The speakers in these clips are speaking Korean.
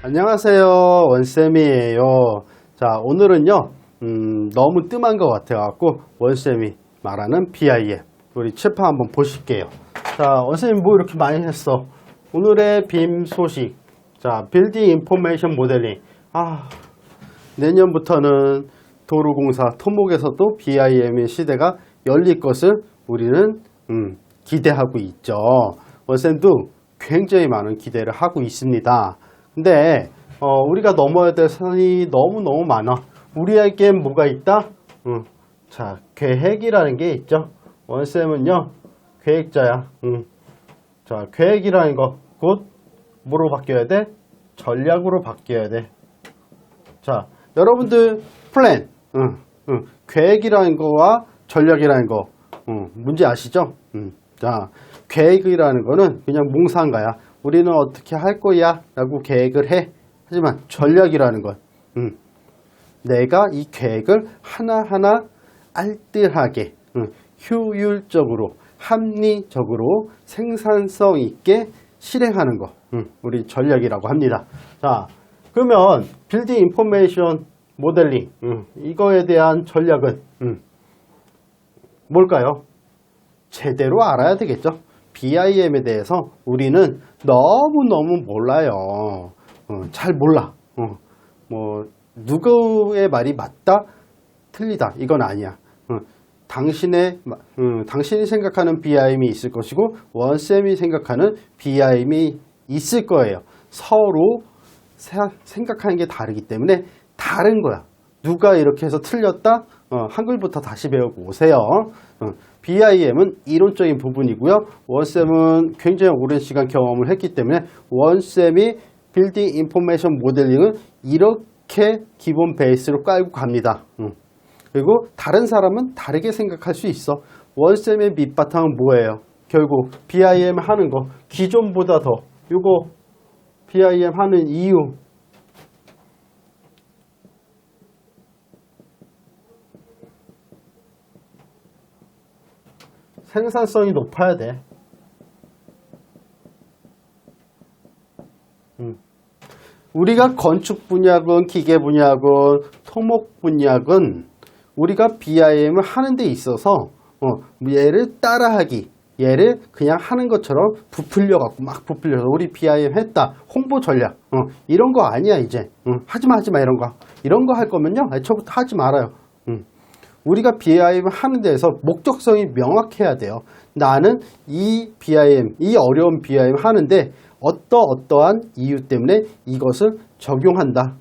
안녕하세요, 원쌤이에요. 자, 오늘은요 너무 뜸한 것 같아갖고 원쌤이 말하는 BIM 우리 칠판 한번 보실게요. 자, 원쌤이 뭐 이렇게 많이 했어. 오늘의 BIM 소식. 자, 빌딩 인포메이션 모델링. 내년부터는 도로공사 토목에서도 BIM의 시대가 열릴 것을 우리는 기대하고 있죠. 원쌤도 굉장히 많은 기대를 하고 있습니다. 근데 우리가 넘어야 될 선이 너무너무 많아. 우리에게 뭐가 있다? 자, 계획이라는 게 있죠. 원쌤은요 계획자야. 자, 계획이라는 거 곧 뭐로 바뀌어야 돼? 전략으로 바뀌어야 돼. 자, 여러분들 플랜 계획이라는 거와 전략이라는 거 문제 아시죠? 자, 계획이라는 거는 그냥 몽상가야. 우리는 어떻게 할 거야 라고 계획을 해. 하지만 전략이라는 건 내가 이 계획을 하나하나 알뜰하게 효율적으로 합리적으로 생산성 있게 실행하는 거 우리 전략이라고 합니다. 자, 그러면 빌딩 인포메이션 모델링 이거에 대한 전략은 뭘까요? 제대로 알아야 되겠죠. BIM에 대해서 우리는 너무너무 몰라요. 잘 몰라. 뭐 누구의 말이 맞다 틀리다 이건 아니야. 당신이 생각하는 BIM이 있을 것이고 원쌤이 생각하는 BIM이 있을 거예요. 서로 생각하는 게 다르기 때문에 다른 거야. 누가 이렇게 해서 틀렸다? 한글부터 다시 배우고 오세요. BIM은 이론적인 부분이고요. 원쌤은 굉장히 오랜 시간 경험을 했기 때문에 원쌤이 빌딩 인포메이션 모델링은 이렇게 기본 베이스로 깔고 갑니다. 그리고 다른 사람은 다르게 생각할 수 있어. 원쌤의 밑바탕은 뭐예요? 결국 BIM 하는 거 기존보다 더 요거 BIM 하는 이유 생산성이 높아야 돼. 우리가 건축 분야건 기계 분야건 토목 분야건 우리가 BIM을 하는 데 있어서 얘를 따라하기, 얘를 그냥 하는 것처럼 부풀려 갖고 막 부풀려서 우리 BIM 했다 홍보 전략 이런 거 아니야. 이제 하지마 이런 거 할 거면요 애초부터 하지 말아요. 우리가 BIM 하는 데에서 목적성이 명확해야 돼요. 나는 이 BIM, 이 어려운 BIM 하는데 어떠한 이유 때문에 이것을 적용한다.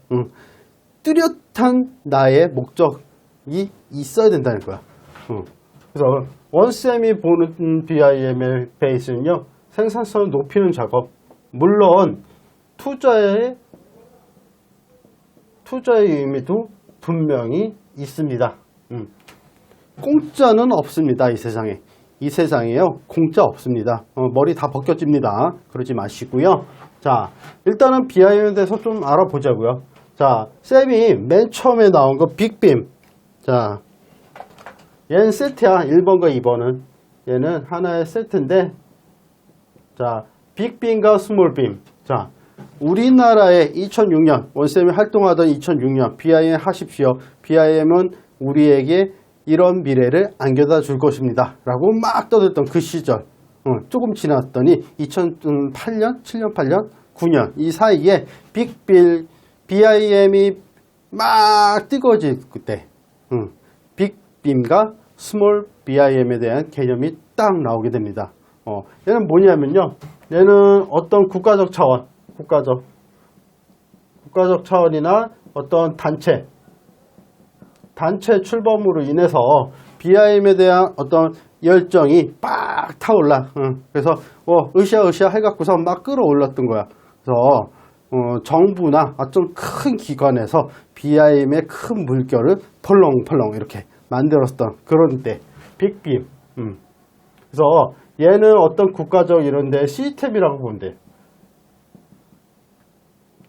뚜렷한 나의 목적이 있어야 된다는 거야. 그래서 원쌤이 보는 BIM의 베이스는요, 생산성을 높이는 작업. 물론 투자의 의미도 분명히 있습니다. 공짜는 없습니다. 이 세상에. 이 세상에요 공짜 없습니다. 머리 다 벗겨집니다. 그러지 마시고요. 자, 일단은 BIM에 대해서 좀 알아보자고요. 자, 쌤이 맨 처음에 나온 거 빅빔. 자, 얘는 세트야. 1번과 2번은 얘는 하나의 세트인데, 자, 빅빔과 스몰빔. 자, 우리나라의 2006년 원쌤이 활동하던 2006년 BIM 하십시오. BIM은 우리에게 이런 미래를 안겨다 줄 것입니다 라고 막 떠들던 그 시절 조금 지났더니 2008년, 7년, 8년, 9년 이 사이에 BIM이 막 뜨거워질 그때 빅빔과 스몰 BIM에 대한 개념이 딱 나오게 됩니다. 얘는 뭐냐면요, 얘는 어떤 국가적 차원, 국가적 차원이나 어떤 단체 출범으로 인해서 BIM에 대한 어떤 열정이 빡 타올라. 그래서 으쌰으쌰 해갖고서 막 끌어올랐던 거야. 그래서 정부나 어떤 큰 기관에서 BIM의 큰 물결을 펄렁펄렁 이렇게 만들었던 그런 때 빅빔. 그래서 얘는 어떤 국가적 이런데 시스템이라고 보면 돼.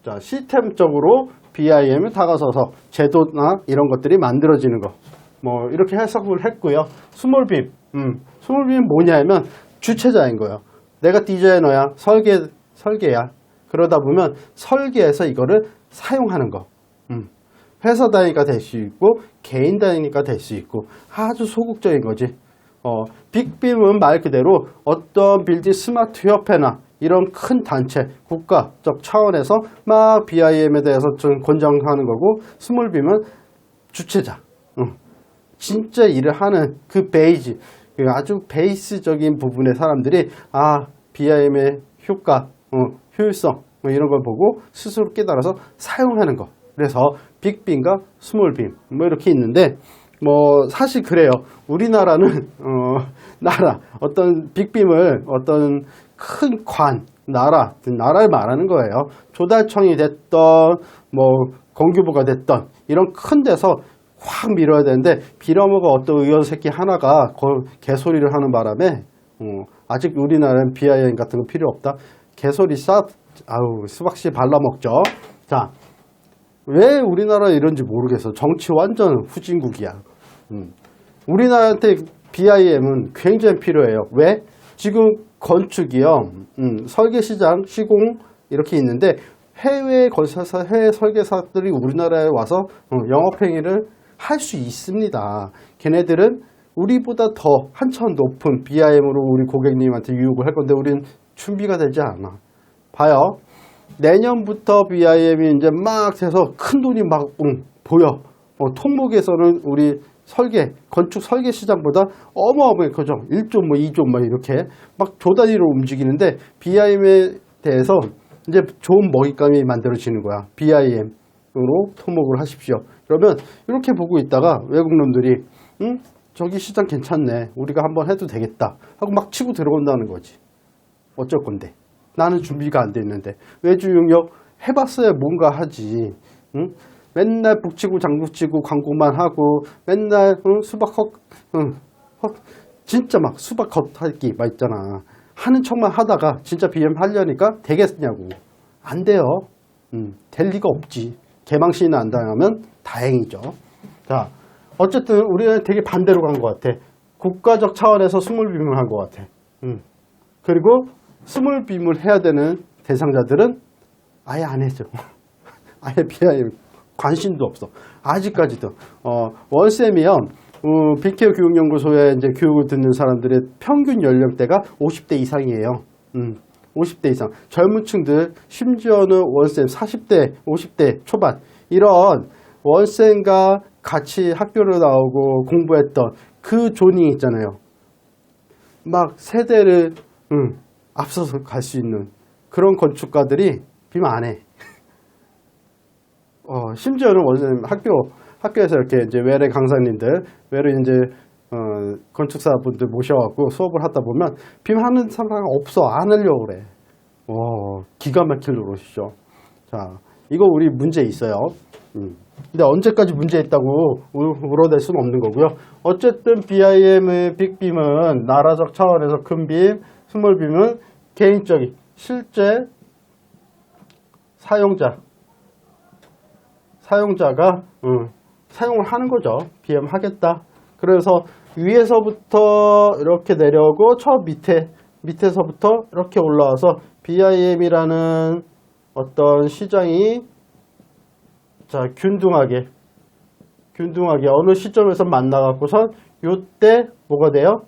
자, 시스템적으로 BIM을 다가서서 제도나 이런 것들이 만들어지는 거. 뭐 이렇게 해석을 했고요. 스몰빔. 스몰빔은 뭐냐면 주체자인 거예요. 내가 디자이너야. 설계야. 그러다 보면 설계에서 이거를 사용하는 거. 회사 단위가 될 수 있고 개인 단위가 될 수 있고 아주 소극적인 거지. 빅빔은 말 그대로 어떤 빌딩 스마트 협회나 이런 큰 단체, 국가적 차원에서 막 BIM에 대해서 좀 권장하는 거고, 스몰빔은 주체자, 진짜 일을 하는 그 베이지, 아주 베이스적인 부분의 사람들이 BIM의 효과, 효율성 이런 걸 보고 스스로 깨달아서 사용하는 거. 그래서 빅빔과 스몰빔 이렇게 있는데, 사실 그래요. 우리나라는 어떤 빅빔을 어떤 큰 나라를 말하는 거예요. 조달청이 됐던 건교부가 됐던 이런 큰 데서 확 밀어야 되는데, 빌어먹어 어떤 의원 새끼 하나가 개소리를 하는 바람에 아직 우리나라는 BIM 같은 거 필요 없다. 개소리 수박씨 발라먹죠. 자, 왜 우리나라 이런지 모르겠어. 정치 완전 후진국이야. 우리나라한테 BIM은 굉장히 필요해요. 왜? 지금 건축이요, 설계시장, 시공 이렇게 있는데 해외 건설사, 해외 설계사들이 우리나라에 와서 영업행위를 할 수 있습니다. 걔네들은 우리보다 더 한참 높은 BIM으로 우리 고객님한테 유혹을 할 건데 우리는 준비가 되지 않아. 봐요. 내년부터 BIM이 이제 막 돼서 큰 돈이 막 보여. 통목에서는 우리 건축 설계 시장보다 어마어마하게 커져. 1조 2조 이렇게 막 조 단위로 움직이는데, BIM에 대해서 이제 좋은 먹잇감이 만들어지는 거야. BIM으로 토목을 하십시오. 그러면 이렇게 보고 있다가 외국놈들이 저기 시장 괜찮네, 우리가 한번 해도 되겠다 하고 막 치고 들어온다는 거지. 어쩔 건데, 나는 준비가 안 돼 있는데. 외주용역 해봤어야 뭔가 하지. 맨날 북치고 장구치고 광고만 하고 맨날 진짜 막 수박 겉핥기 막 있잖아. 하는 척만 하다가 진짜 BM 하려니까 되겠냐고. 안 돼요. 될 리가 없지. 개망신이 안 당하면 다행이죠. 자, 어쨌든 우리는 되게 반대로 간 것 같아. 국가적 차원에서 스몰빔을 한 것 같아. 그리고 스몰빔을 해야 되는 대상자들은 아예 안 해줘. 아예 BIM 관심도 없어. 아직까지도. 원쌤이요, 빅케어 교육연구소에 이제 교육을 듣는 사람들의 평균 연령대가 50대 이상이에요. 50대 이상. 젊은 층들, 심지어는 원쌤 40대, 50대 초반. 이런 원쌤과 같이 학교를 나오고 공부했던 그 조닝 있잖아요. 막 세대를 앞서서 갈 수 있는 그런 건축가들이 빔 안 해. 심지어는 원쌤 학교에서 이렇게 이제 외래 강사님들, 외래 이제 건축사분들 모셔갖고 수업을 하다 보면 빔 하는 사람 없어. 안 하려고 그래. 기가 막힐 노릇이죠. 자, 이거 우리 문제 있어요. 근데 언제까지 문제 있다고 울어댈 수는 없는 거고요. 어쨌든 BIM의 빅빔은 나라적 차원에서 큰 빔, 스몰 빔은 개인적인 실제 사용자가 사용을 하는 거죠. BIM 하겠다. 그래서 위에서부터 이렇게 내려오고 저 밑에서부터 이렇게 올라와서 BIM이라는 어떤 시장이 균등하게 어느 시점에서 만나갖고선 요때 뭐가 돼요?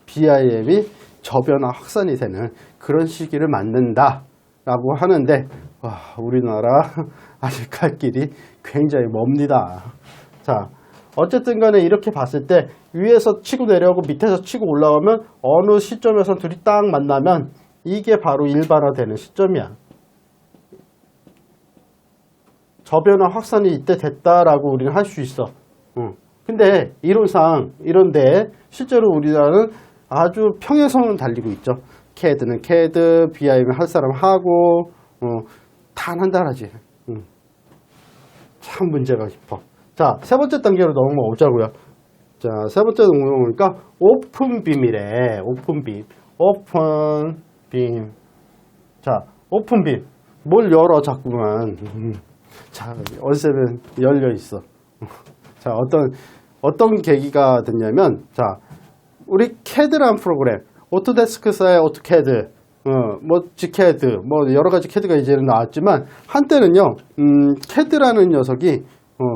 BIM이 저변화 확산이 되는 그런 시기를 맞는다 라고 하는데, 우리나라 아직 갈 길이 굉장히 멉니다. 자, 어쨌든 간에 이렇게 봤을 때 위에서 치고 내려오고 밑에서 치고 올라가면 어느 시점에서 둘이 딱 만나면 이게 바로 일반화되는 시점이야. 저변화 확산이 이때 됐다라고 우리는 할 수 있어. 근데 이론상 이런데 실제로 우리나라는 아주 평행선을 달리고 있죠. CAD는 CAD, BIM 할 사람 하고 단 한 달 하지. 참 문제가 깊어. 자, 세 번째 단계로 넘어오자고요. 자, 세 번째 넘어오니까 오픈빔이래. 오픈빔. 자, 오픈빔. 뭘 열어 자꾸만. 자, 원쌤은 열려 있어. 자, 어떤 계기가 됐냐면, 자, 우리 CAD라는 프로그램, 오토데스크사의 오토캐드, 뭐 지캐드, 뭐 여러 가지 캐드가 이제는 나왔지만 한때는요, 캐드라는 녀석이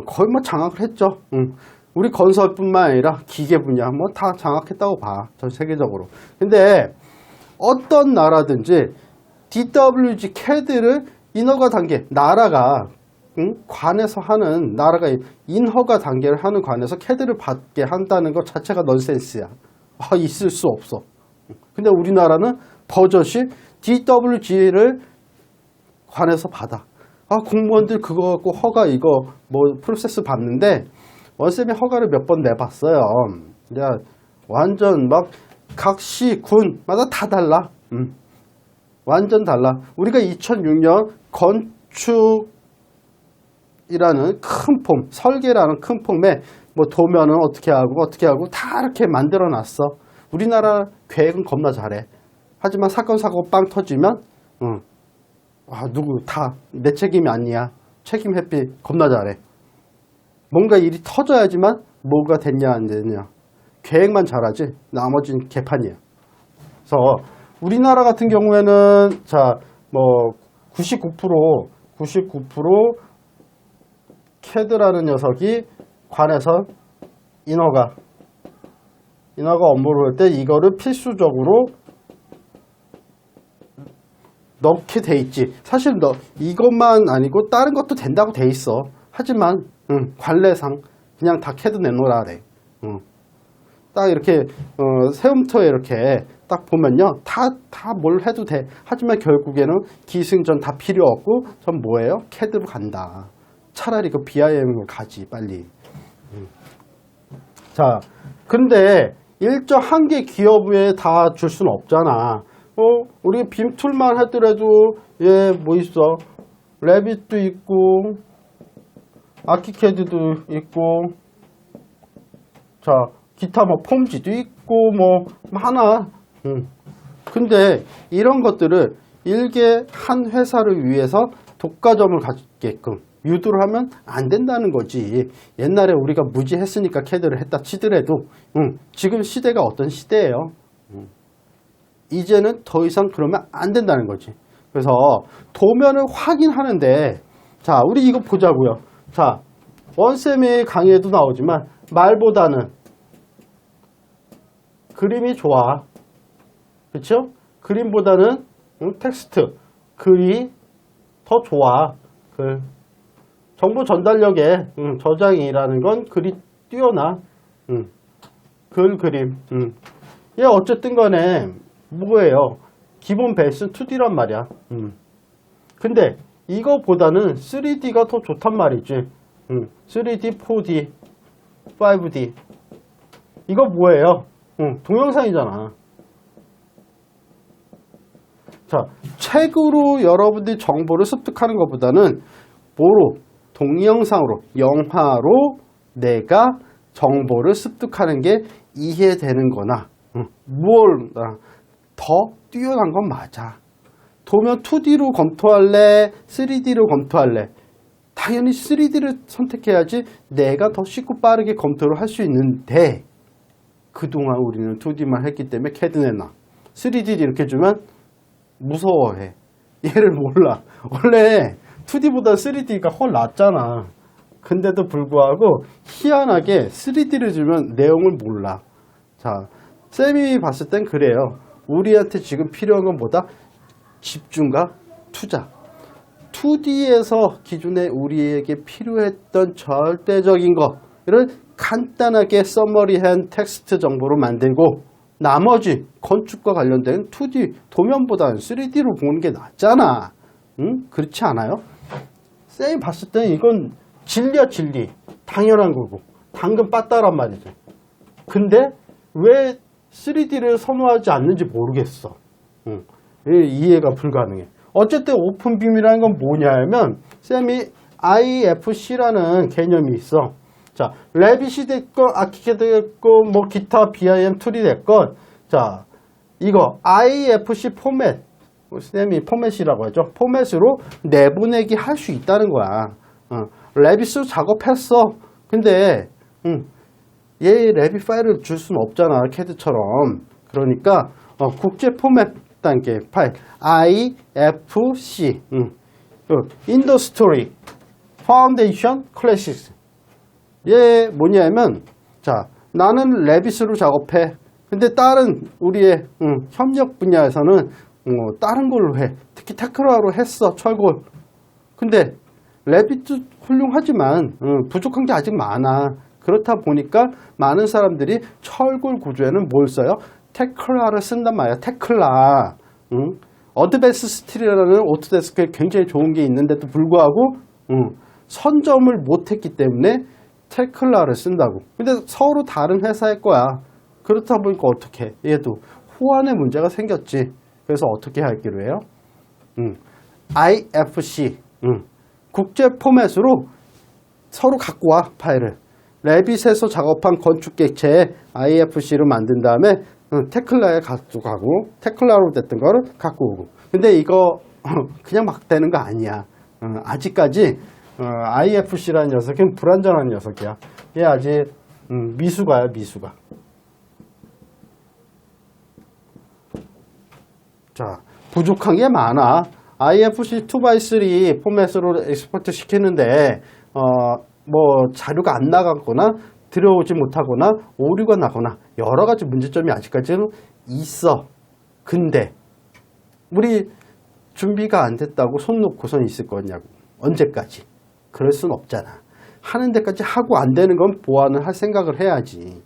거의 뭐 장악을 했죠. 우리 건설뿐만 아니라 기계 분야 뭐 다 장악했다고 봐, 전 세계적으로. 근데 어떤 나라든지 DWG 캐드를 인허가 단계, 나라가 관에서 하는, 나라가 인허가 단계를 하는 관에서 캐드를 받게 한다는 것 자체가 넌센스야. 있을 수 없어. 근데 우리나라는 버젓이 DWG를 관에서 받아. 공무원들 그거 갖고 허가 이거 뭐 프로세스 받는데, 원쌤이 허가를 몇 번 내봤어요. 내가 완전 막 각 시, 군마다 다 달라. 완전 달라. 우리가 2006년 건축이라는 큰 폼, 설계라는 큰 폼에 뭐 도면은 어떻게 하고 다 이렇게 만들어 놨어. 우리나라 계획은 겁나 잘해. 하지만 사건 사고 빵 터지면 누구 다 내 책임이 아니야. 책임 회피 겁나 잘해. 뭔가 일이 터져야지만 뭐가 됐냐 안 됐냐. 계획만 잘하지 나머지는 개판이야. 그래서 우리나라 같은 경우에는 자 뭐 99% 캐드라는 녀석이 관에서 인허가 업무를 할 때 이거를 필수적으로 넣게 돼 있지. 사실 이것만 아니고 다른 것도 된다고 돼 있어. 하지만 관례상 그냥 다 캐드 내놓으라 그래. 딱 이렇게 세움터에 이렇게 딱 보면요, 다 뭘 해도 돼. 하지만 결국에는 기승전 다 필요 없고 전 뭐예요? 캐드로 간다. 차라리 그 BIM을 가지 빨리. 자, 근데 일정 한계 기업에 다 줄 수는 없잖아. 우리 빔툴만 하더라도 뭐 있어? 레빗도 있고 아키캐드도 있고, 자 기타 뭐 폼지도 있고 뭐 하나. 근데 이런 것들을 일개 한 회사를 위해서 독과점을 갖게끔 유도를 하면 안 된다는 거지. 옛날에 우리가 무지했으니까 캐드를 했다 치더라도 지금 시대가 어떤 시대예요? 이제는 더 이상 그러면 안 된다는 거지. 그래서 도면을 확인하는데, 자 우리 이거 보자고요. 자 원쌤의 강의에도 나오지만 말보다는 그림이 좋아. 그렇죠? 그림보다는 텍스트, 글이 더 좋아. 정보 전달력에 저장이라는 건 글이 뛰어나. 그림. 얘 어쨌든 간에 뭐예요? 기본 베이스 2D란 말이야. 근데 이거보다는 3D가 더 좋단 말이지. 3D, 4D, 5D. 이거 뭐예요? 동영상이잖아. 자, 책으로 여러분들이 정보를 습득하는 것보다는 뭐로? 동영상으로, 영화로 내가 정보를 습득하는 게 이해되는 거나 더 뛰어난 건 맞아. 도면 2D로 검토할래? 3D로 검토할래? 당연히 3D를 선택해야지 내가 더 쉽고 빠르게 검토를 할 수 있는데, 그동안 우리는 2D만 했기 때문에 캐드 내놔. 3D 이렇게 주면 무서워해. 얘를 몰라. 원래 2D보다 3D가 훨 낫잖아. 근데도 불구하고 희한하게 3D를 주면 내용을 몰라. 자, 쌤이 봤을 땐 그래요. 우리한테 지금 필요한 건 뭐다? 집중과 투자. 2D에서 기존에 우리에게 필요했던 절대적인 거를 간단하게 서머리한 텍스트 정보로 만들고, 나머지 건축과 관련된 2D 도면보다는 3D로 보는 게 낫잖아. 그렇지 않아요? 쌤이 봤을 때는 이건 진리야, 진리. 당연한 거고 당근 빠따란 말이죠. 근데 왜 3D를 선호하지 않는지 모르겠어. 이해가 불가능해. 어쨌든 오픈빔이라는 건 뭐냐면, 쌤이 IFC라는 개념이 있어. 자, 레빗이 됐건 아키캐드 됐건 뭐 기타 BIM 툴이 됐건, 자 이거 IFC 포맷, 쌤이 포맷이라고 하죠. 포맷으로 내보내기 할 수 있다는 거야. 레빗으로 작업했어. 근데 얘 레빗 파일을 줄 수는 없잖아, 캐드처럼. 그러니까 국제 포맷 단계 파일 IFC Industry Foundation Classics. 얘 뭐냐면 자 나는 레빗으로 작업해. 근데 다른 우리의 협력 분야에서는 다른 걸로 해. 특히 테크라로 했어. 철골. 근데 레빗도 훌륭하지만 부족한 게 아직 많아. 그렇다 보니까 많은 사람들이 철골 구조에는 뭘 써요? 테클라를 쓴단 말이야. 테클라. 어드밴스 스틸이라는 오토데스크에 굉장히 좋은 게 있는데도 불구하고 선점을 못했기 때문에 테클라를 쓴다고. 근데 서로 다른 회사일 거야. 그렇다 보니까 어떻게 해? 얘도 호환의 문제가 생겼지. 그래서 어떻게 하기로 해요? IFC 국제 포맷으로 서로 갖고 와 파일을. 레빗에서 작업한 건축 객체에 IFC로 만든 다음에 테클라에 가져가고 테클라로 됐던 거를 갖고 오고. 근데 이거 그냥 막 되는 거 아니야. 아직까지 IFC라는 녀석은 불완전한 녀석이야. 얘 아직 미수가야 미수가. 자 부족한 게 많아. IFC 2x3 포맷으로 엑스포트 시키는데 뭐 자료가 안 나갔거나 들어오지 못하거나 오류가 나거나 여러 가지 문제점이 아직까지는 있어. 근데 우리 준비가 안 됐다고 손 놓고선 있을 거냐고. 언제까지? 그럴 순 없잖아. 하는 데까지 하고 안 되는 건 보완을 할 생각을 해야지.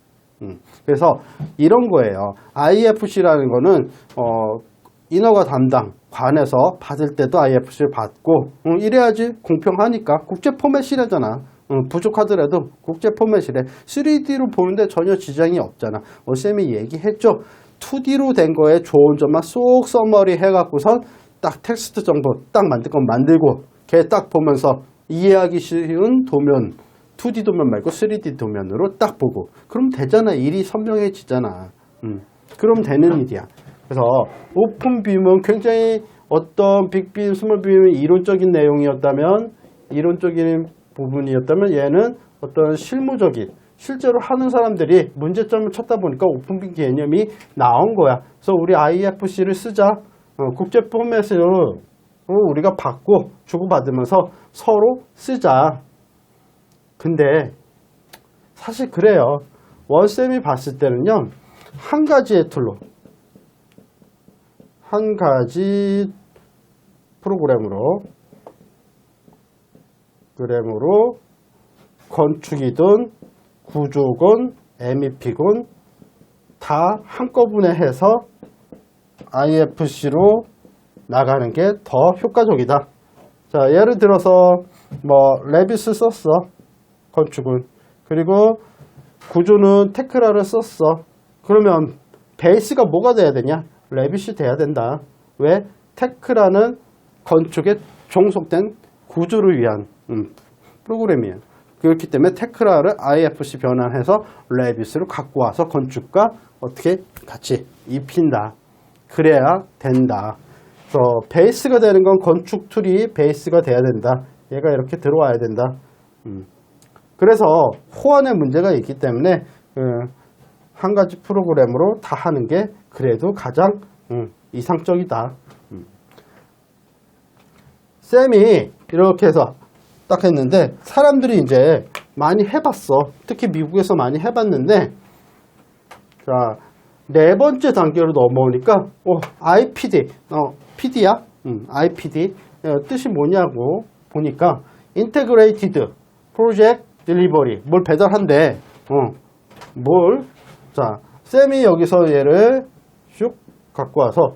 그래서 이런 거예요. IFC라는 거는 인허가 담당 관에서 받을 때도 IFC를 받고 이래야지 공평하니까. 국제 포맷이라잖아. 부족하더라도 국제 포맷이래. 3D로 보는데 전혀 지장이 없잖아. 쌤이 얘기했죠. 2D로 된 거에 좋은 점만 쏙 써머리 해갖고선 딱 텍스트 정보 딱 만들 건 만들고 걔 딱 보면서 이해하기 쉬운 도면 2D 도면 말고 3D 도면으로 딱 보고 그럼 되잖아. 일이 선명해지잖아. 그럼 되는 일이야. 그래서 오픈 빔은 굉장히 어떤 빅빔, 스몰 빔은 이론적인 내용이었다면 이론적인 부분이었다면 얘는 어떤 실무적인 실제로 하는 사람들이 문제점을 찾다 보니까 오픈빔 개념이 나온 거야. 그래서 우리 IFC를 쓰자. 국제 포맷으로 우리가 받고 주고받으면서 서로 쓰자. 근데 사실 그래요. 원쌤이 봤을 때는요. 한 가지의 툴로 한 가지 프로그램으로 건축이든 구조건 MEP건 다 한꺼번에 해서 IFC로 나가는 게 더 효과적이다. 자, 예를 들어서 뭐 레빗을 썼어. 건축은. 그리고 구조는 테크라를 썼어. 그러면 베이스가 뭐가 돼야 되냐? 레빗이 돼야 된다. 왜? 테크라는 건축에 종속된 구조를 위한 프로그램이에요. 그렇기 때문에 테크라를 IFC 변환해서 레빗으로 갖고 와서 건축과 어떻게 같이 입힌다. 그래야 된다. 그래서 베이스가 되는 건 건축 툴이 베이스가 돼야 된다. 얘가 이렇게 들어와야 된다. 그래서 호환의 문제가 있기 때문에 한 가지 프로그램으로 다 하는 게 그래도 가장 이상적이다. 쌤이 이렇게 해서 딱 했는데 사람들이 이제 많이 해봤어. 특히 미국에서 많이 해봤는데 자, 네 번째 단계로 넘어오니까 IPD PD야? IPD 뜻이 뭐냐고 보니까 Integrated Project Delivery 뭘 배달한대. 자, 쌤이 여기서 얘를 슉 갖고 와서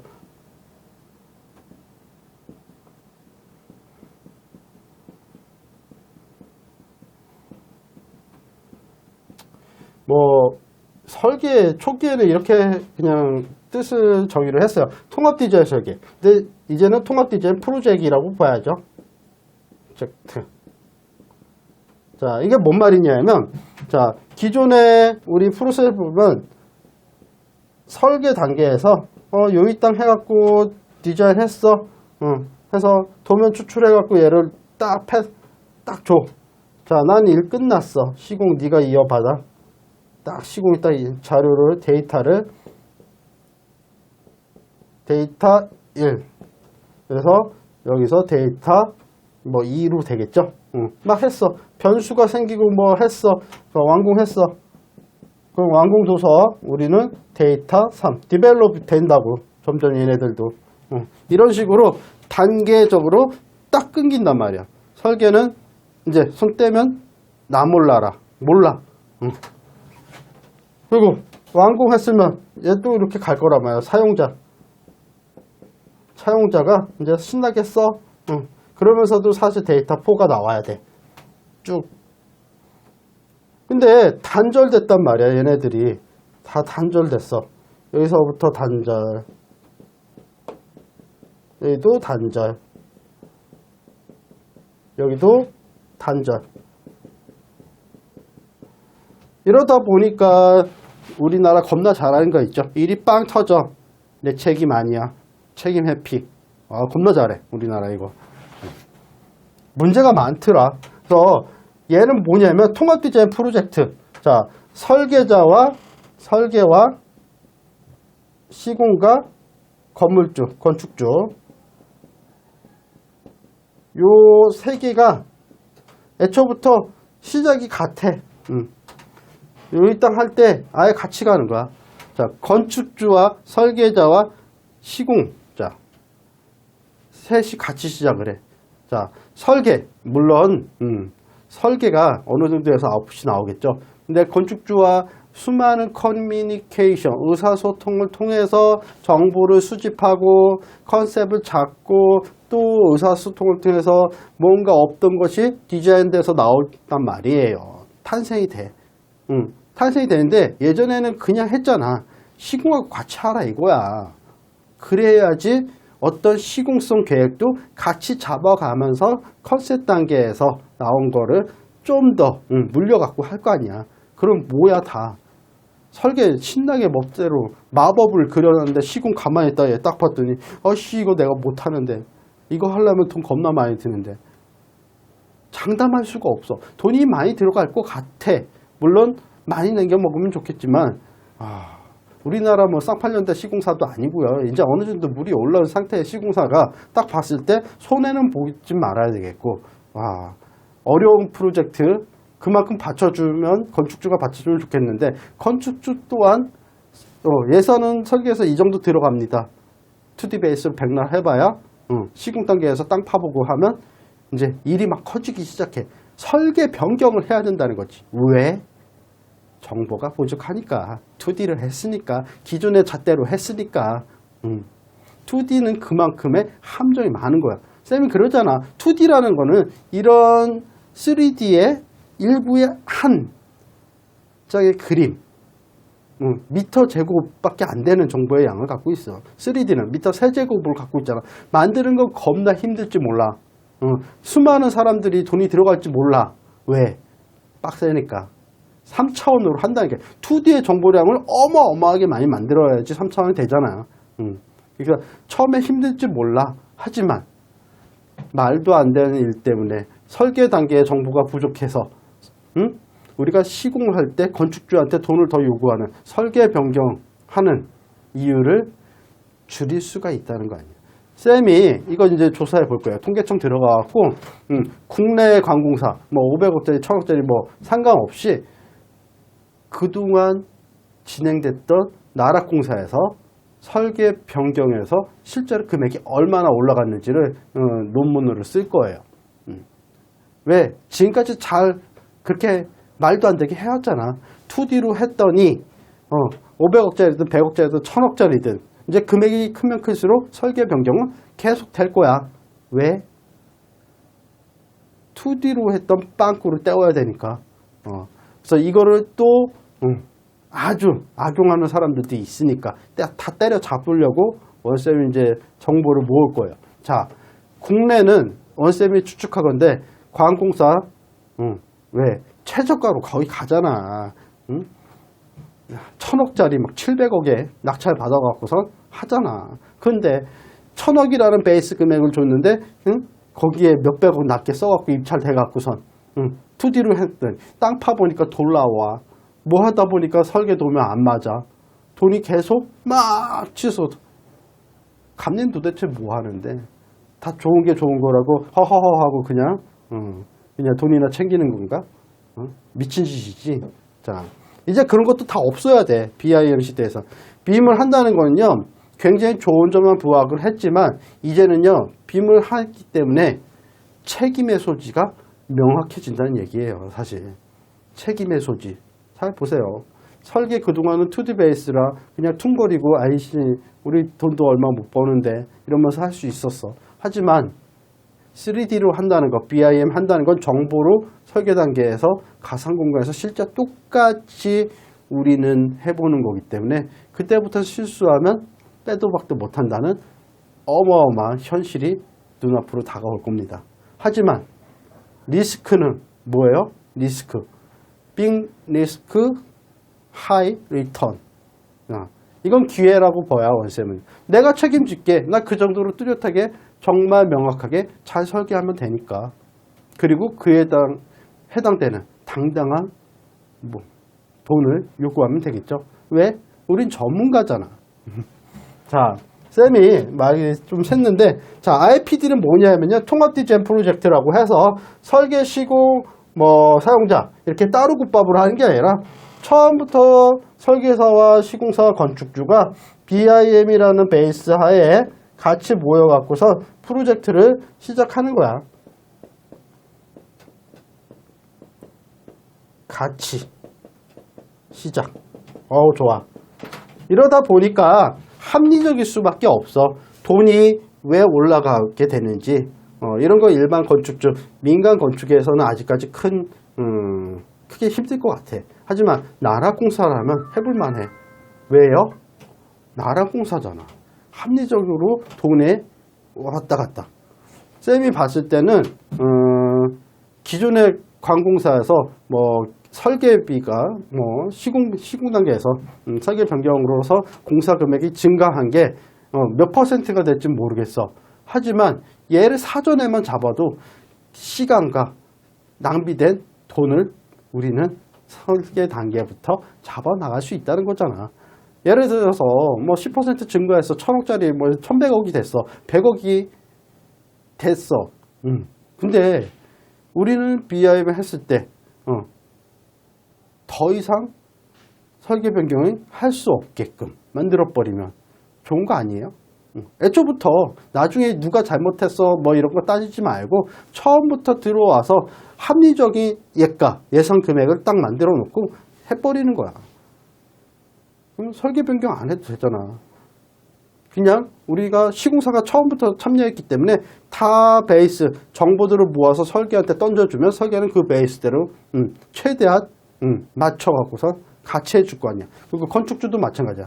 뭐 설계 초기에는 이렇게 그냥 뜻을 정의를 했어요. 통합 디자인 설계. 근데 이제는 통합 디자인 프로젝트라고 봐야죠. 프로젝트. 자, 이게 뭔 말이냐면, 자, 기존에 우리 프로세스 보면 설계 단계에서 요이 땅 해갖고 디자인 했어. 해서 도면 추출해갖고 얘를 딱 줘. 자, 난 일 끝났어. 시공 네가 이어받아. 딱 시공이 딱 자료를 데이터를 데이터 1. 그래서 여기서 데이터 뭐 2로 되겠죠. 막 했어. 변수가 생기고 뭐 했어. 완공했어. 그럼 완공도서 우리는 데이터 3. 디벨롭 된다고. 점점 얘네들도. 이런 식으로 단계적으로 딱 끊긴단 말이야. 설계는 이제 손 떼면 나 몰라라. 몰라. 그리고 완공했으면 얘 또 이렇게 갈 거란 말이야. 사용자가 이제 신나게 써. 그러면서도 사실 데이터 4가 나와야 돼. 쭉. 근데 단절됐단 말이야. 얘네들이 다 단절됐어. 여기서부터 단절, 여기도 단절, 여기도 단절. 이러다 보니까 우리나라 겁나 잘하는 거 있죠. 일이 빵 터져. 내 책임 아니야. 책임 회피. 겁나 잘해. 우리나라 이거. 문제가 많더라. 그래서 얘는 뭐냐면 통합 디자인 프로젝트. 자, 설계와 시공과 건물주, 건축주. 요 세 개가 애초부터 시작이 같아. 여기 딱 할 때 아예 같이 가는 거야. 자, 건축주와 설계자와 시공자. 셋이 같이 시작을 해. 자, 설계. 물론, 설계가 어느 정도에서 아웃풋이 나오겠죠. 근데 건축주와 수많은 커뮤니케이션, 의사소통을 통해서 정보를 수집하고 컨셉을 잡고 또 의사소통을 통해서 뭔가 없던 것이 디자인돼서 나온단 말이에요. 탄생이 돼. 탄생이 되는데 예전에는 그냥 했잖아. 시공하고 같이 하라 이거야. 그래야지 어떤 시공성 계획도 같이 잡아가면서 컨셉 단계에서 나온 거를 좀 더 물려갖고 할 거 아니야. 그럼 뭐야 다. 설계 신나게 멋대로 마법을 그려놨는데 시공 가만히 있다 얘 딱 봤더니 어씨 이거 내가 못하는데 이거 하려면 돈 겁나 많이 드는데 장담할 수가 없어. 돈이 많이 들어갈 것 같아. 물론 많이 남겨 먹으면 좋겠지만 우리나라 뭐 쌍팔년대 시공사도 아니고요. 이제 어느 정도 물이 올라온 상태의 시공사가 딱 봤을 때 손해는 보지 말아야 되겠고 어려운 프로젝트 그만큼 받쳐주면 건축주가 받쳐주면 좋겠는데 건축주 또한 예산은 설계에서 이 정도 들어갑니다. 2D 베이스로 백날 해봐야 시공 단계에서 땅 파보고 하면 이제 일이 막 커지기 시작해. 설계 변경을 해야 된다는 거지. 왜? 정보가 부족하니까. 2D를 했으니까. 기존의 잣대로 했으니까. 2D는 그만큼의 함정이 많은 거야. 쌤이 그러잖아. 2D라는 거는 이런 3D의 일부의 한 짝의 그림. 미터 제곱밖에 안 되는 정보의 양을 갖고 있어. 3D는 미터 세제곱을 갖고 있잖아. 만드는 건 겁나 힘들지 몰라. 수많은 사람들이 돈이 들어갈지 몰라. 왜? 빡세니까. 3차원으로 한다는 게 2D의 정보량을 어마어마하게 많이 만들어야지 3차원이 되잖아요. 그러니까 처음에 힘들지 몰라. 하지만 말도 안 되는 일 때문에 설계 단계의 정보가 부족해서 우리가 시공을 할 때 건축주한테 돈을 더 요구하는 설계 변경하는 이유를 줄일 수가 있다는 거 아니에요. 쌤이 이거 이제 조사해 볼 거예요. 통계청 들어가갖고 국내 관공사 뭐 500억짜리 1000억짜리 뭐 상관없이 그동안 진행됐던 나락공사에서 설계 변경에서 실제로 금액이 얼마나 올라갔는지를 논문으로 쓸 거예요. 왜? 지금까지 잘 그렇게 말도 안 되게 해왔잖아. 2D로 했더니 500억짜리든 100억짜리든 1000억짜리든 이제 금액이 크면 클수록 설계 변경은 계속 될 거야. 왜? 2D로 했던 빵꾸를 떼어야 되니까. 그래서 이거를 또 아주 악용하는 사람들도 있으니까 다 때려 잡으려고 원쌤이 이제 정보를 모을 거예요. 자, 국내는 원쌤이 추측하건대 관공사 왜? 최저가로 거의 가잖아. 1000억짜리 막 700억에 낙찰 받아갖고선 하잖아. 근데 1000억이라는 베이스 금액을 줬는데 거기에 몇백억 낮게 써갖고 입찰돼갖고선 2D로 했더니 땅 파보니까 돌 나와. 뭐 하다 보니까 설계 도면 안 맞아. 돈이 계속 막 치솟아. 감리는 도대체 뭐 하는데? 다 좋은 게 좋은 거라고 허허허 하고 그냥 돈이나 챙기는 건가? 미친 짓이지. 자, 이제 그런 것도 다 없어야 돼. BIM 시대에서. 빔을 한다는 거는요, 굉장히 좋은 점만 부각을 했지만, 이제는요, 빔을 하기 때문에 책임의 소지가 명확해진다는 얘기예요, 사실. 책임의 소지. 잘 보세요. 설계 그동안은 2D 베이스라 그냥 퉁거리고, 아이씨, 우리 돈도 얼마 못 버는데, 이러면서 할 수 있었어. 하지만, 3D로 한다는 것, BIM 한다는 건 정보로 설계 단계에서 가상 공간에서 실제 똑같이 우리는 해보는 거기 때문에 그때부터 실수하면 빼도 박도 못한다는 어마어마한 현실이 눈앞으로 다가올 겁니다. 하지만 리스크는 뭐예요? 리스크. 빅 리스크, 하이 리턴. 이건 기회라고 봐야 원쌤은. 내가 책임질게. 나 그 정도로 뚜렷하게 정말 명확하게 잘 설계하면 되니까. 그리고 그에 해당되는 당당한 돈을 요구하면 되겠죠. 왜? 우린 전문가잖아. 자, 쌤이 말이 좀 샜는데, 자, IPD는 뭐냐면요, 통합 디자인 프로젝트라고 해서 설계, 시공, 사용자 이렇게 따로 국밥으로 하는 게 아니라 처음부터 설계사와 시공사와 건축주가 BIM이라는 베이스 하에 같이 모여갖고서 프로젝트를 시작하는 거야. 같이 시작. 좋아. 이러다 보니까 합리적일 수밖에 없어. 돈이 왜 올라가게 되는지 이런 거 일반 건축주, 민간 건축에서는 아직까지 크게 힘들 것 같아. 하지만 나라공사라면 해볼만해. 왜요? 나라공사잖아. 합리적으로 돈에 왔다 갔다. 쌤이 봤을 때는 기존의 관공사에서 설계비가 시공 단계에서 설계 변경으로서 공사 금액이 증가한 게 몇 퍼센트가 될지 모르겠어. 하지만 얘를 사전에만 잡아도 시간과 낭비된 돈을 우리는 설계 단계부터 잡아 나갈 수 있다는 거잖아. 예를 들어서 10% 증가해서 1000억짜리 1100억이 됐어. 100억이 됐어. 근데 우리는 BIM 했을 때 더 이상 설계 변경을 할 수 없게끔 만들어버리면 좋은 거 아니에요? 애초부터 나중에 누가 잘못했어 이런 거 따지지 말고 처음부터 들어와서 합리적인 예가, 예상 금액을 딱 만들어 놓고 해버리는 거야. 그럼 설계 변경 안 해도 되잖아. 그냥 우리가 시공사가 처음부터 참여했기 때문에 다 베이스 정보들을 모아서 설계한테 던져주면 설계는 그 베이스대로 최대한 맞춰갖고서 같이 해줄 거 아니야. 그리고 건축주도 마찬가지야.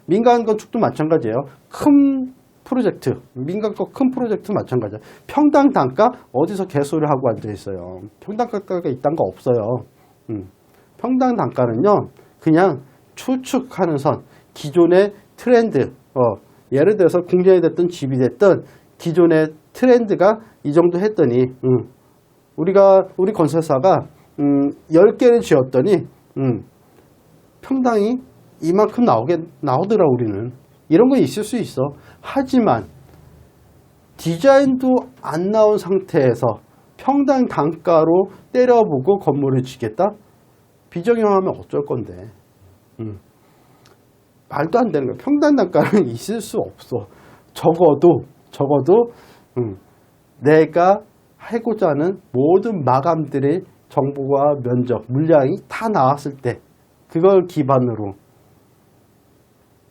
민간 건축도 마찬가지예요. 큰 프로젝트, 민간 거 큰 프로젝트 마찬가지야. 평당 단가 어디서 개소리 하고 앉아있어요. 평당 단가가 이딴 거 없어요. 평당 단가는요, 그냥 추측하는 선, 기존의 트렌드, 예를 들어서 공장이 됐든 집이 됐든 기존의 트렌드가 이 정도 했더니 우리 건설사가 10개를 지었더니 평당이 이만큼 나오더라. 우리는 이런 거 있을 수 있어. 하지만 디자인도 안 나온 상태에서 평당 단가로 때려보고 건물을 짓겠다? 비정형하면 어쩔 건데. 말도 안 되는 거야. 평당 단가는 있을 수 없어. 적어도 내가 하고자 하는 모든 마감들의 정보와 면적, 물량이 다 나왔을 때 그걸 기반으로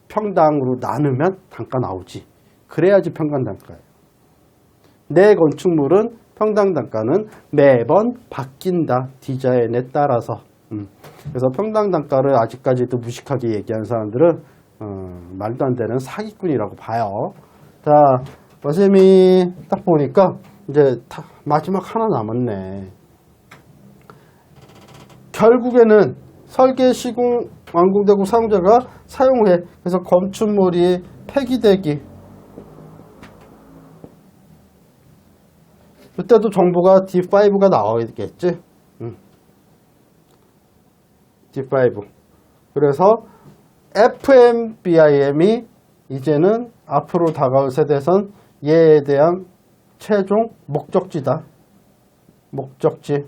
평당으로 나누면 단가 나오지. 그래야지 평당 단가예요. 내 건축물은 평당 단가는 매번 바뀐다. 디자인에 따라서. 그래서 평당 단가를 아직까지도 무식하게 얘기하는 사람들은 말도 안 되는 사기꾼이라고 봐요. 자, 선생님이 딱 보니까 이제 마지막 하나 남았네. 결국에는 설계, 시공, 완공되고 사용자가 사용해. 그래서 건축물이 폐기되기. 그때도 정보가 D5가 나오겠지. D5. 그래서 FMBIM이 이제는 앞으로 다가올 세대선 얘에 대한 최종 목적지다. 목적지.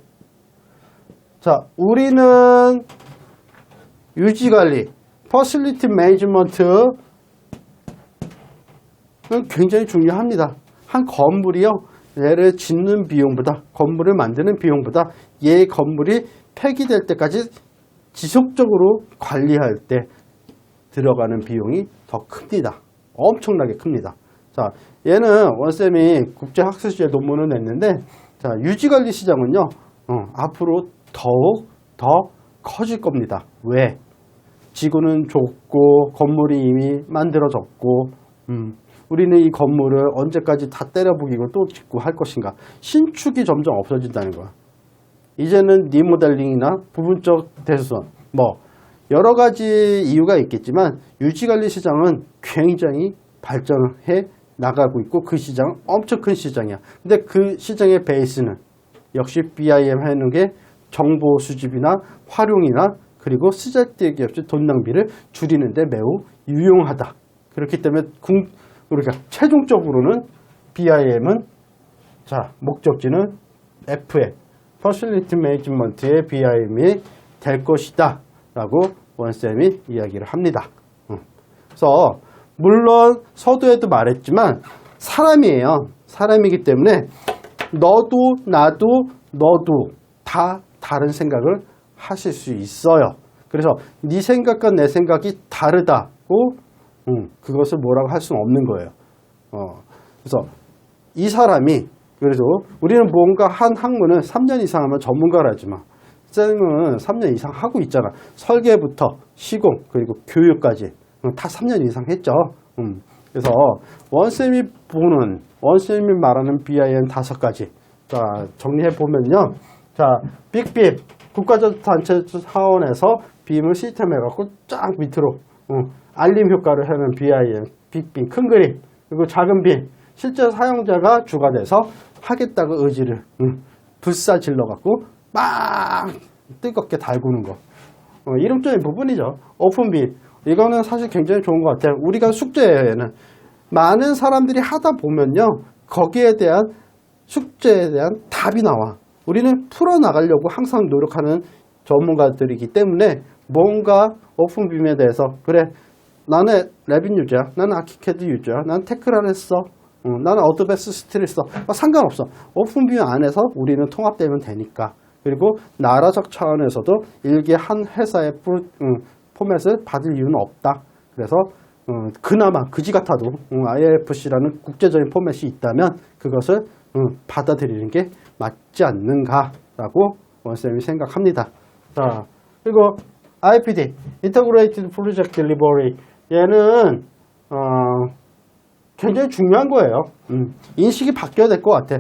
자, 우리는 유지관리, 퍼실리티 매니지먼트는 굉장히 중요합니다. 한 건물이요, 얘를 짓는 비용보다, 건물을 만드는 비용보다 얘 건물이 폐기될 때까지 지속적으로 관리할 때 들어가는 비용이 더 큽니다. 엄청나게 큽니다. 자, 얘는 원쌤이 국제학술지에 논문을 냈는데, 자, 유지관리 시장은요, 앞으로 더욱 더 커질 겁니다. 왜? 지구는 좁고 건물이 이미 만들어졌고, 우리는 이 건물을 언제까지 다 때려부기고 또 짓고 할 것인가? 신축이 점점 없어진다는 거야. 이제는 리모델링이나 부분적 대수선, 뭐 여러 가지 이유가 있겠지만 유지관리 시장은 굉장히 발전해 나가고 있고, 그 시장은 엄청 큰 시장이야. 근데 그 시장의 베이스는 역시 BIM 하는 게 정보 수집이나 활용이나 그리고 쓰잘데기 없이 돈 낭비를 줄이는데 매우 유용하다. 그렇기 때문에 우리가 최종적으로는 BIM은, 자, 목적지는 FA, Facility Management의 BIM이 될 것이다 라고 원쌤이 이야기를 합니다. 그래서 물론 서두에도 말했지만 사람이에요. 사람이기 때문에 너도 나도 너도 다 다른 생각을 하실 수 있어요. 그래서 네 생각과 내 생각이 다르다고 그것을 뭐라고 할 수는 없는 거예요. 그래서 이 사람이, 그래서 우리는 뭔가 한 학문을 3년 이상 하면 전문가라지만 쌤은 3년 이상 하고 있잖아. 설계부터 시공 그리고 교육까지 다 3년 이상 했죠. 그래서 원쌤이 말하는 BIM 5가지. 자, 정리해 보면요. 자, 빅빔 국가적 단체 차원에서 빔을 시스템 해갖고 쫙 밑으로 알림 효과를 하는 BIM, 빅빔, 큰 그림, 그리고 작은 빔, 실제 사용자가 주가 돼서 하겠다고 의지를 불사질러갖고 빵 뜨겁게 달구는 거. 이름적인 부분이죠. 오픈빔. 이거는 사실 굉장히 좋은 것 같아요. 우리가 숙제에는 많은 사람들이 하다 보면요, 거기에 대한 숙제에 대한 답이 나와. 우리는 풀어나가려고 항상 노력하는 전문가들이기 때문에 뭔가 오픈빔에 대해서, 그래, 나는 레빗 유저야, 나는 아키캐드 유저야, 나는 테크랄 했어, 나는 어드밴스 스틸 했어, 상관없어. 오픈빔 안에서 우리는 통합되면 되니까. 그리고 나라적 차원에서도 일개 한 회사의 포맷을 받을 이유는 없다. 그래서 그나마 그지 같아도 IFC라는 국제적인 포맷이 있다면 그것을 받아들이는 게 맞지 않는가라고 원쌤이 생각합니다. 자, 그리고 IPD, Integrated Project Delivery, 얘는 굉장히 중요한 거예요. 인식이 바뀌어야 될 것 같아.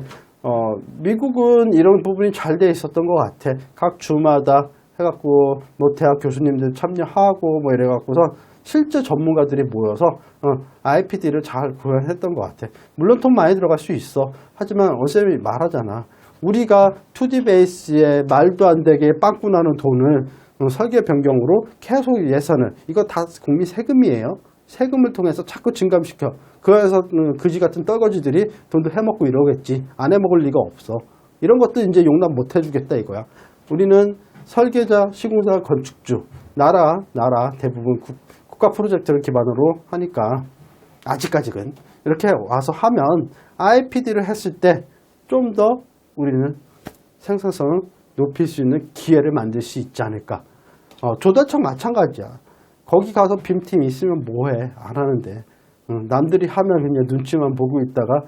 미국은 이런 부분이 잘 돼 있었던 것 같아. 각 주마다 해갖고 뭐 대학 교수님들 참여하고 뭐 이래갖고서 실제 전문가들이 모여서 IPD를 잘 구현했던 것 같아. 물론 돈 많이 들어갈 수 있어. 하지만 원쌤이 말하잖아. 우리가 2D 베이스에 말도 안 되게 빵꾸 나는 돈을 설계 변경으로 계속 예산을, 이거 다 국민 세금이에요. 세금을 통해서 자꾸 증감시켜. 그래서 그지 같은 떨거지들이 돈도 해먹고 이러겠지. 안 해먹을 리가 없어. 이런 것도 이제 용납 못 해주겠다 이거야. 우리는 설계자, 시공사, 건축주, 나라 대부분 국가 프로젝트를 기반으로 하니까 아직까지는 이렇게 와서 하면 IPD를 했을 때 좀 더 우리는 생산성을 높일 수 있는 기회를 만들 수 있지 않을까. 조달청 마찬가지야. 거기 가서 빔팀이 있으면 뭐해? 안 하는데. 남들이 하면 그냥 눈치만 보고 있다가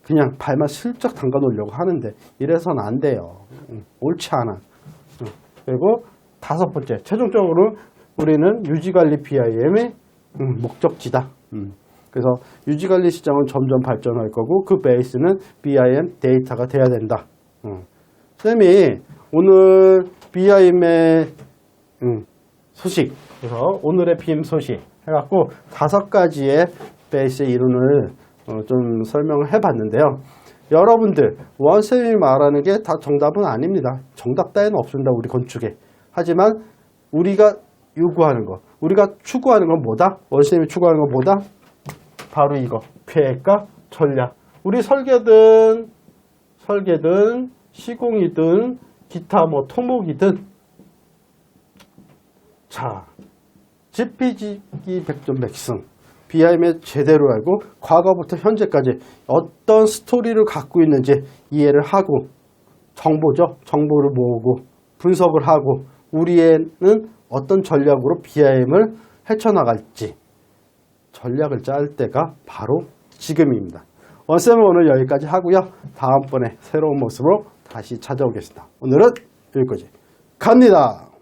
그냥 발만 슬쩍 담가 놓으려고 하는데 이래서는 안 돼요. 옳지 않아. 그리고 5번째, 최종적으로 우리는 유지관리 BIM의 목적지다. 그래서 유지관리 시장은 점점 발전할 거고 그 베이스는 BIM 데이터가 돼야 된다. 쌤이 오늘 BIM의 소식, 그래서 오늘의 BIM 소식 해갖고 5가지의 베이스의 이론을 좀 설명을 해봤는데요. 여러분들, 원쌤이 말하는 게 다 정답은 아닙니다. 정답 따위는 없습니다, 우리 건축에. 하지만 우리가 요구하는 거, 우리가 추구하는 건 뭐다? 원쌤이 추구하는 건 뭐다? 바로 이거 계획과 전략. 우리 설계든 시공이든 기타 뭐 토목이든 자 지피지기 백전백승 BIM을 제대로 알고 과거부터 현재까지 어떤 스토리를 갖고 있는지 이해를 하고 정보를 모으고 분석을 하고 우리는 어떤 전략으로 BIM을 헤쳐나갈지 전략을 짤 때가 바로 지금입니다. 원쌤은 오늘 여기까지 하고요. 다음번에 새로운 모습으로 다시 찾아오겠습니다. 오늘은 여기까지 갑니다.